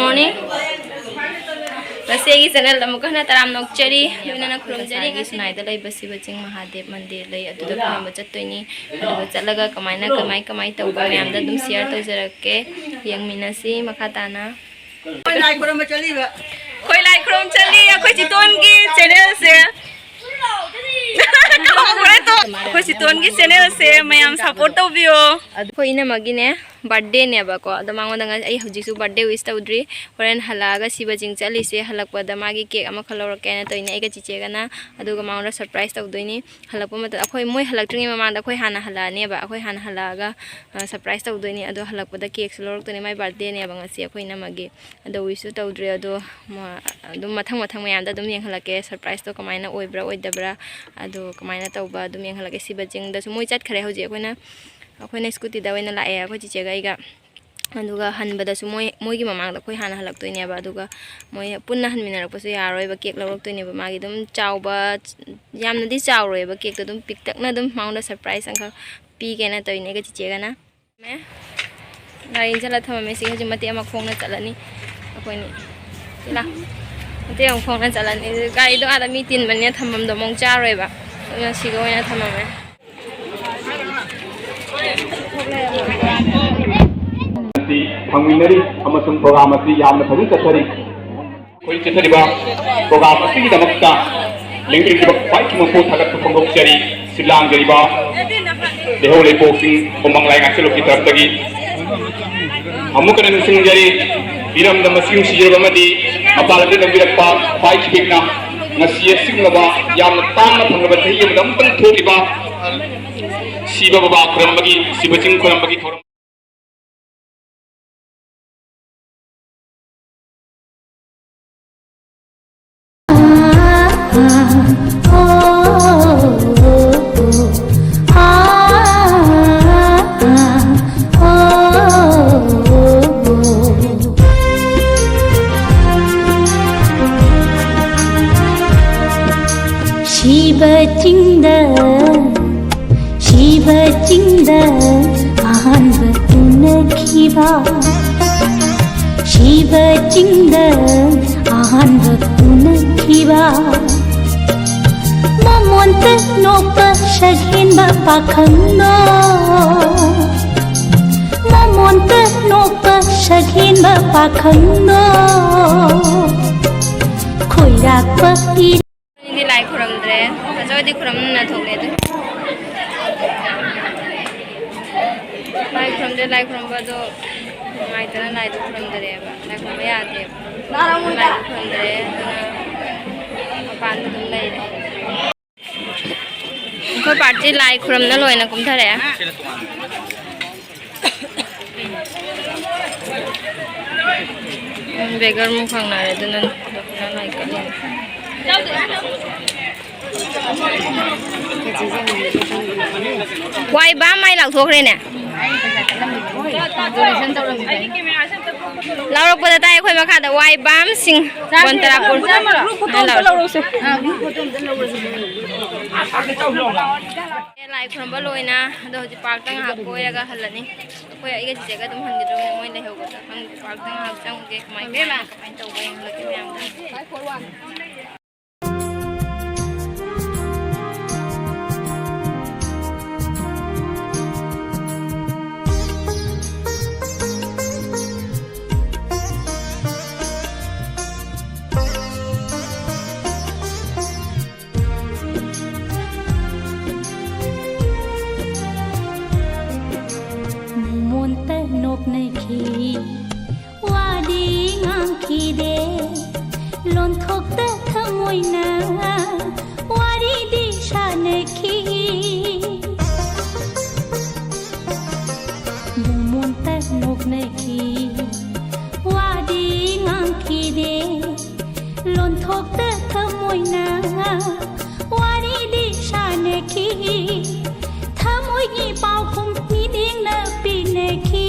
morning. Kasi channel amuka na taram nokchari yuna na khurumjari gi sunai da lai basi baching Mahadev mandir lai adu da khurumba chattoini adu chalaga kamai tawba mayam da dum share tawjarakke yang minasi makhatana khoi lai khurumba chali ba khoi lai khurum chali akhoi chiton gi channel se akhoi chiton gi channel se mayam support tawbio akhoi ina magine birthday ne ba ko da mangonda ai hujik su birthday wish tawdri horen halaga siba jing chali se halakpa da magi cake ama khalor kena toina ega chiche gana aduga mangonda surprise tawdoini halakpa mata akhoi moi halaktringi mamanda akhoi hana hala ne ba akhoi hana halaga surprise tawdoini adu halakpa da cake lor toni mai birthday ne ba ngasi akhoi na magi adu wish tawdri adu mathang mayam da dum yeng halake surprise to kamaina oibra oidabra adu kamaina tawba dum yeng halake siba jing da su moi chat khare hoje akhoi na scooty da waina lae akhoi chiche ga iga aduga hanbada su moigi mamang da khoi hana halak toine ba aduga moi punna hanmina rak pasu yaroi ba cake lorok toine ba magi dum chawba yamna di chawroi ba cake to dum piktak na dum maungda surprise angka pi kena toine ga chiche ga na me nai jala thama me singa jimati ama khongna chalani akhoi ni la te ang khongna chalani gai do ada mi tin manya thamam do mong charoi ba na siga waina thamame Pangminari amasung program asli yamna phaju chathari koi chathari ba program asli ki damakta lingri ki pai ki mo thagat phongok chari silang gari ba dehole boxing omang lai ngaselo ki tartagi amukan sing jari biram da masing sijir bamadi apala de nambirak pa pai ki bekna ngasi sing ba yamna tamna phangba thai dam tang thori ba siba baba khuram bagi siba jing khuram bagi thoram Shiva ahanba tunakhiba Shiva Jingda ahanba tunakhiba Mamonta nopa shagin ba pakhangno Mamonta nopa shagin ba pakhangno Khoirak pa Hindi like khuram dre kajoy di khuram na thokle de like from bado mai tana like from dre ba like from ya de like from dre pan dum lai de ko party like from na loina kum thare begar mu khang na re dunan na like ka why ba mai lak thok re ne laurok pada tai khoi ma kha da wai bam sing Kontrapur lai khrom ba loina do ji park tang ha koya ga halani koya iga ji ga dum han gi do moi le ho ga hang park tang ha chang ge mai be ma kai tau ba yang la ki myam da lon thok ta thamoi na wari di shane khi mumon ta nok ne khi wadi ngang khi de lon thok ta thamoi na wari di shane khi thamoi ni pau khum ni ding na pi ne khi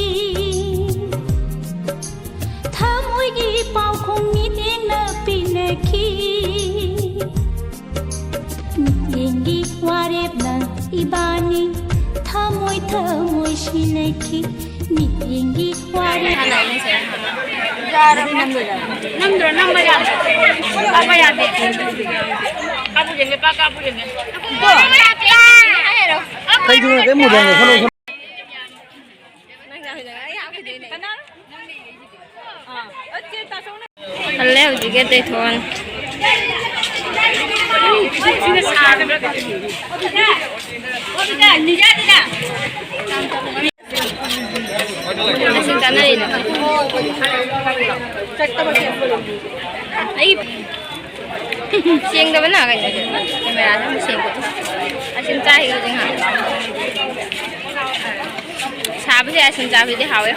thamoi ni pau khum ni ding na pi ne khi yengi warep na ibani thamoi shi ne khi ni yengi warep Hello, you get that one. Siêng đâu vẫn là cái này, camera nó siêng của tôi. Xin trai rồi chẳng hạn. Sao bây giờ xin trai thì hào ấy.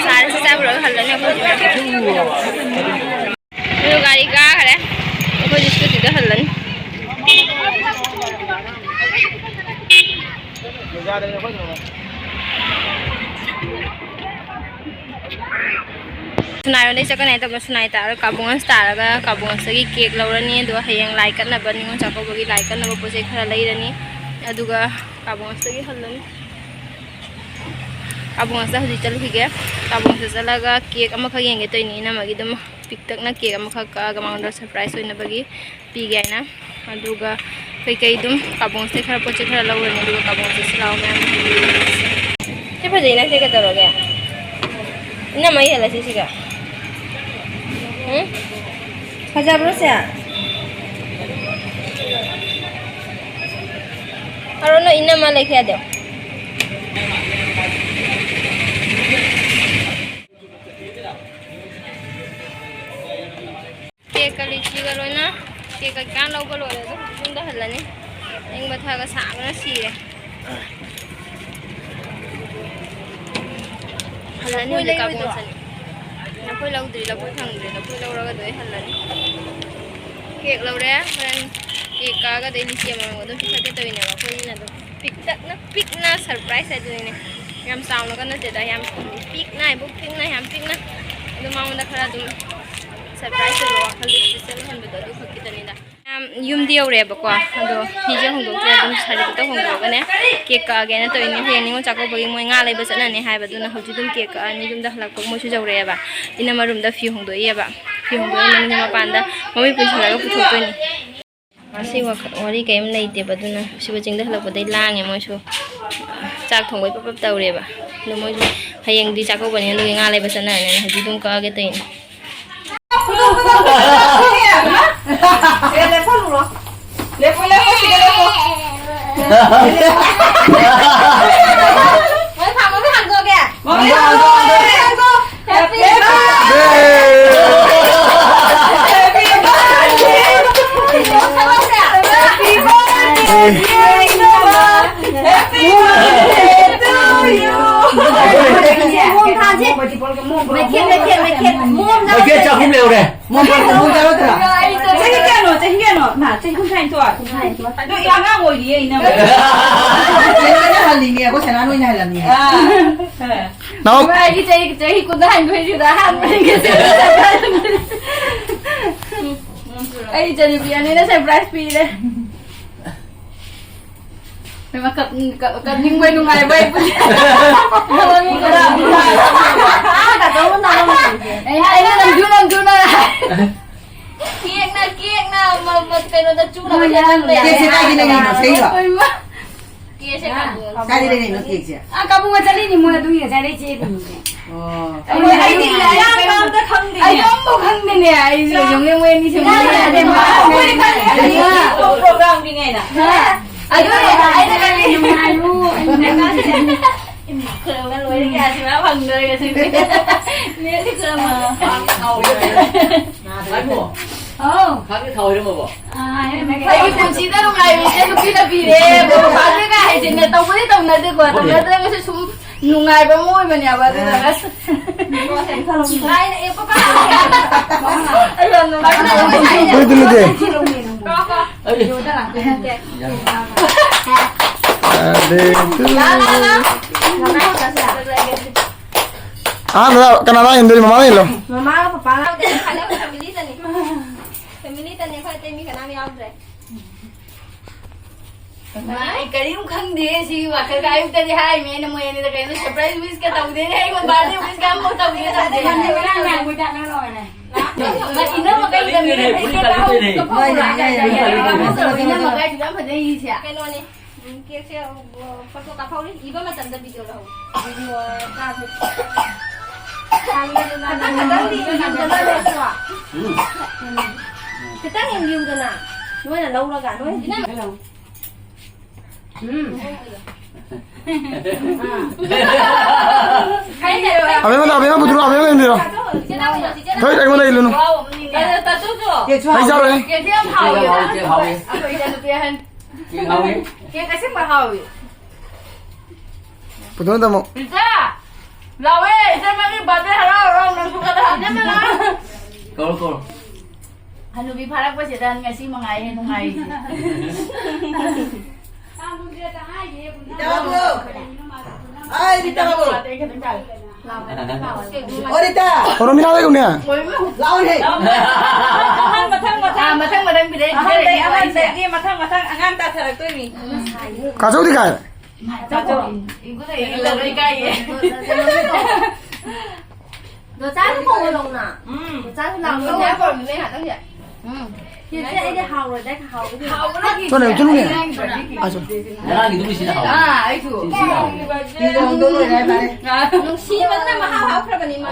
Sao sao rồi hẳn là nhau không? Nhiều gari cá cái đấy, có gì cứ tự hẳn lên. Sunai đây chắc cái này tao sunai ta kabungan star cái kabungan segi cake lau rani dua hayang like kan na bani ngon chako bagi like kan na bapo se khara lai rani aduga kabungan segi halan kabungan sa hudi chalu hige kabungan sa salaga cake ama khageng ge toini na magi dum piktak na cake ama khaka gamang do surprise hoina bagi pi ge na aduga kai dum kabungan se khara poche khara lau rani aduga kabungan sa salaw mem te phajai na se ka taro ge ina mai hala se siga Fajar berus ya? Kalau no ina malah kaya deh. Cake kali ciga lo na, cake kan lo kalau ada tu, bunda halan ni, yang batha ka sama nasi ya. Halan ni udah kabung sani. Napoi lau diri lau thang diri napoi lau raga doi halan cake lau re kan cake ka dei ni siam ma do pika te toi ne ba koi na do pick na surprise ai doi ne yam sound na kan na te da yam pick na bu pick na yam pick na do ma da khara do surprise ro khali special han be do khaki tani da yum dio re ba kwa ado hi je hong do te dum sari to hong do ga ne cake ka ge na toi ne he ni ngo chako bagi moi nga lai ba sa na ne hai ba du na ho ju dum cake ka ni dum da halak ko mo chu jau re ba ina ma room da fi hong do ye ba fi hong do ni ma pan da mami pun chala ga pu thok to ni asi wa wari kai am nei te ba du na si ba jing da halak ba dai lang e mo chu chak thong bai pap pap tau re ba no mo hayeng di chako ba ni lu nga lai ba sa na ne ho ju dum ka ge tai ni cho không đều này mồm con không ra đâu cả cái nó mà trên không thành tuổi tôi yêu nó ngồi đi ấy nè cái nó là gì nè có thể nói này là gì đâu cái chơi cũng thành cái gì đó hàng cái gì ấy chơi đi này nó surprise pi đấy mà cặp những quay nung ngày bay cả đâu nào ấy làm chú nào kiek na mà cái nó chú nào kia sẽ cái gì này nó thấy rồi kia sẽ cái gì này nó kia chứ kamu macam ni mula tu ya saya cek tu. ai đi lại ăn ta không đi Ai không không đi nè, ai dùng yang wen ni semua. program đi nghe nè Ai dah kali yang malu. Kalau kan luar dia sih mana panggil ke sini. Ni sih kalau Đấy bộ khác cái thôi đúng không? Ay pun sih dah rumah ini saya lupa lebih deh. Bapak tu kan hari ni tahu boleh tahu nanti gua tahu nanti kan saya sum nungai bermui mana apa tu kan. Lain apa kan? Ayo nungai. Boleh dulu deh. Kenapa yang dari mama ini loh? Mama papa. Kalau family tadi. Family tadi kalau temi kenapa ya udah. Mai kari um khang de si wa ka gai ta di hai me na mo ni da kai no surprise wish ka tau de nei ko birthday wish ka mo tau de ta de ni ra na mo ta na rồi này mà ina mà cái gì này cái đâu có ina mà cái gì đó phải đi chứ cái nồi này kia xe photo cà phao đi ý mà tận ra video đâu video ra thôi cái tác hình view rồi nè nuôi là lâu rồi cả nuôi Abang mana abang betul abang yang dia. Thôi anh đây luôn. Kia cho Anh sao rồi? kia thêm hậu vậy đó rồi giờ được hơn kia cái sức mà hậu Betul tak mau? bisa lah weh saya mari birthday harau orang nang suka dah dia mana Kol. Hanu bi pharak pa sedan ngasi mangai he nungai Ai đi tao rồi. Ôi đi ta. Orang mina lagi punya. Lao đi. mà thăng bi đấy Mà thăng ngang ta thật tôi mi. Kacau di kai. iku deh ilang đi kai đồ trái cũng không lồng nè đồ trái cũng làm Không nhớ còn mình hả tất vậy thì cái đây hầu rồi đấy hầu cái gì hậu nó gì Chỗ này chỗ này. À chỗ. Nãy thì đúng là à ấy chủ Đi đường tôi rồi này bạn. nó xí vẫn là mà hầu hầu cái này mà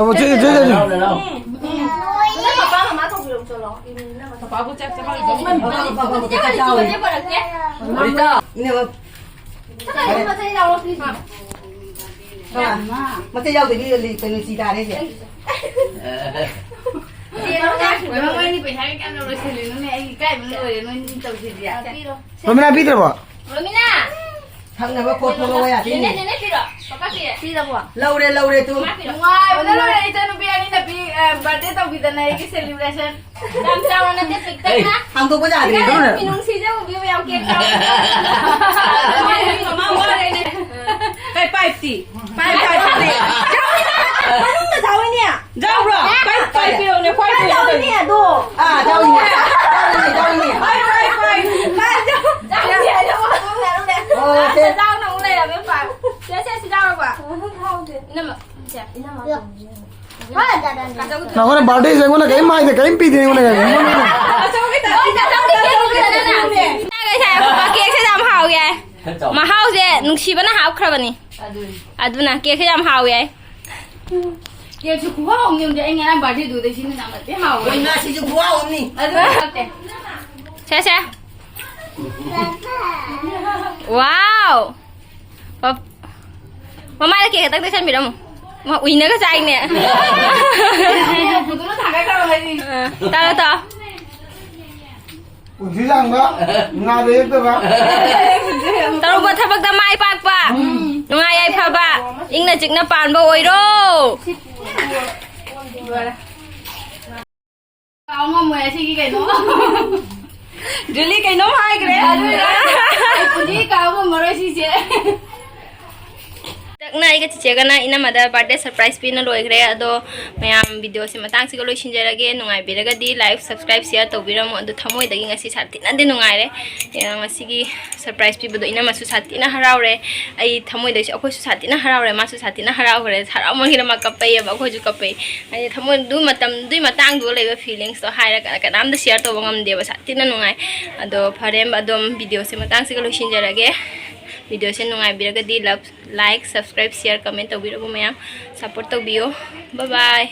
Oh, chơi chơi chơi. đâu. nó mà ba má không được cho nó Bà cũng chắc bà chứ mà chứ mà được chứ Đi ta. Ini mà chắc là nhưng mà thấy đâu thì mà mà thấy đâu thì đi từ xì đà đấy chị. thì nó ra Vậy mà ngay đi phải hai cái đâu rồi xử lý nó này cái mình người nó tàu gì vậy Orang mina Peter ba? rồi mina Thằng này mà cột nó rồi à. nên đi rồi papa kia đi đâu à Lâu đây tôi. ngoài bữa đó này cho nó bị anh là bị birthday tàu bị tên này cái celebration làm sao nó tiếp tục tới á Thằng tôi có giả gì cái đâu này này. mình không xí đâu bị mèo kia không mà mau qua đây này Cái pipe gì? Pipe gì? Cháu ấy nè. Cháu rồi. Pipe biểu này khoai đâu nè đồ À cháu gì? Cháu gì? thế rau nó cũng đây là miếng phải sẽ rau đâu quả nhưng mà Nah, orang birthday saya mana kayak mai, kayak impi dia mana kayak. cái này papa kia sẽ làm hào vậy mà hào gì nung xí vẫn là hào khờ vậy à đúng nè kia sẽ làm hào vậy kia chú cũng không nhưng anh em birthday đủ đấy xin làm cái hậu Ôi na chỉ chụp wow nè. sẽ wow mà mai kia tao tới xem bị đâu mà uy nó có sai nè phụ nó thằng cái đâu này gì tao Ujang ba? Ngade itu ba? tao buat thabak da mai pak pa ngai ai pha ba ing na chik na pan ba oi ro ông mà mày xin cái nó Julie cái nấu hai cái phụ đi cao mà mới xin chứ này cái chị cái này ina mada birthday surprise pin na loi gre ado mayam video se matang si ko loi shin jara ge nungai bi raga di like subscribe share to bi ram ado thamoi dagi ngasi sati na de nungai re ngasi gi surprise pi bodo ina masu sati na harau re ai thamoi dai akoi su sati na harau re masu sati na harau re harau mon hira ma kapai ba ko ju kapai ai thamoi du matang du le feelings to hai ra ka nam da share to bangam de ba sati na nungai ado pharem adom video se matang si ko loi shin jara ge video se nungai biraga di like subscribe share comment to biro mayam support to bio bye bye